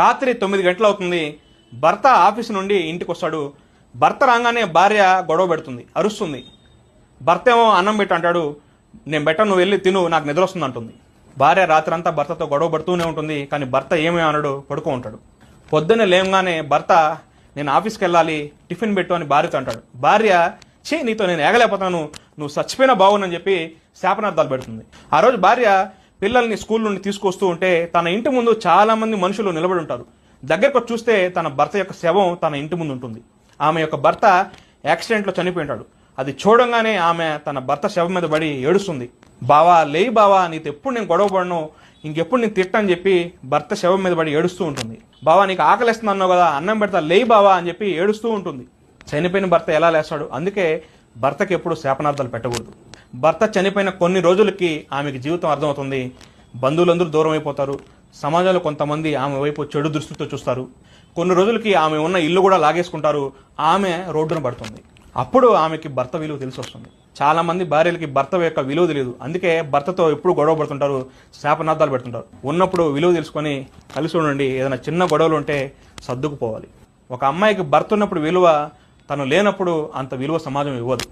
రాత్రి 9 గంటలు అవుతుంది. భర్త ఆఫీసు నుండి ఇంటికి వస్తాడు. భర్త రాగానే భార్య గొడవ పెడుతుంది, అరుస్తుంది. భర్త ఏమో అన్నం పెట్టి అంటాడు, నేను బెటర్ నువ్వు వెళ్ళి తిను, నాకు నిద్ర వస్తుంది అంటుంది. భార్య రాత్రి అంతా భర్తతో గొడవ పడుతూనే ఉంటుంది. కానీ భర్త ఏమీ అనడు, పడుకో ఉంటాడు. పొద్దున్నే లేవగానే భర్త నేను ఆఫీస్కి వెళ్ళాలి, టిఫిన్ పెట్టు అని భార్యతో అంటాడు. భార్య నీతో నేను ఏగలేకపోతాను, నువ్వు చచ్చిపోయినా బాగుందని చెప్పి శాపనార్థాలు పెడుతుంది. ఆ రోజు భార్య పిల్లల్ని స్కూల్ నుండి తీసుకొస్తూ ఉంటే తన ఇంటి ముందు చాలా మంది మనుషులు నిలబడి ఉంటారు. దగ్గరకు వచ్చి చూస్తే తన భర్త యొక్క శవం తన ఇంటి ముందు ఉంటుంది. ఆమె యొక్క భర్త యాక్సిడెంట్లో చనిపోయి ఉంటాడు. అది చూడంగానే ఆమె తన భర్త శవం మీద పడి ఏడుస్తుంది. బావా లేయి బావా, నీతో ఎప్పుడు నేను గొడవ పడను, ఇంకెప్పుడు నేను తిట్టని చెప్పి భర్త శవం మీద పడి ఏడుస్తూ ఉంటుంది. బావా నీకు ఆకలిస్తుంది అన్నావు కదా, అన్నం పెడతా లేయి బావా అని చెప్పి ఏడుస్తూ ఉంటుంది. చనిపోయిన భర్త ఎలా లేస్తాడు? అందుకే భర్తకి ఎప్పుడు శాపనార్థాలు పెట్టకూడదు. భర్త చనిపోయిన కొన్ని రోజులకి ఆమెకి జీవితం అర్థమవుతుంది. బంధువులందరూ దూరం అయిపోతారు. సమాజంలో కొంతమంది ఆమె వైపు చెడు దృష్టితో చూస్తారు. కొన్ని రోజులకి ఆమె ఉన్న ఇల్లు కూడా లాగేసుకుంటారు. ఆమె రోడ్డున పడుతుంది. అప్పుడు ఆమెకి భర్త విలువ తెలిసి వస్తుంది. చాలా మంది భార్యలకి భర్త యొక్క విలువ తెలియదు. అందుకే భర్తతో ఎప్పుడు గొడవ పడుతుంటారు, శాపనార్థాలు పెడుతుంటారు. ఉన్నప్పుడు విలువ తెలుసుకొని కలిసి ఉండండి. ఏదైనా చిన్న గొడవలు ఉంటే సర్దుకుపోవాలి. ఒక అమ్మాయికి భర్త ఉన్నప్పుడు విలువ, తను లేనప్పుడు అంత విలువ సమాజం ఇవ్వదు.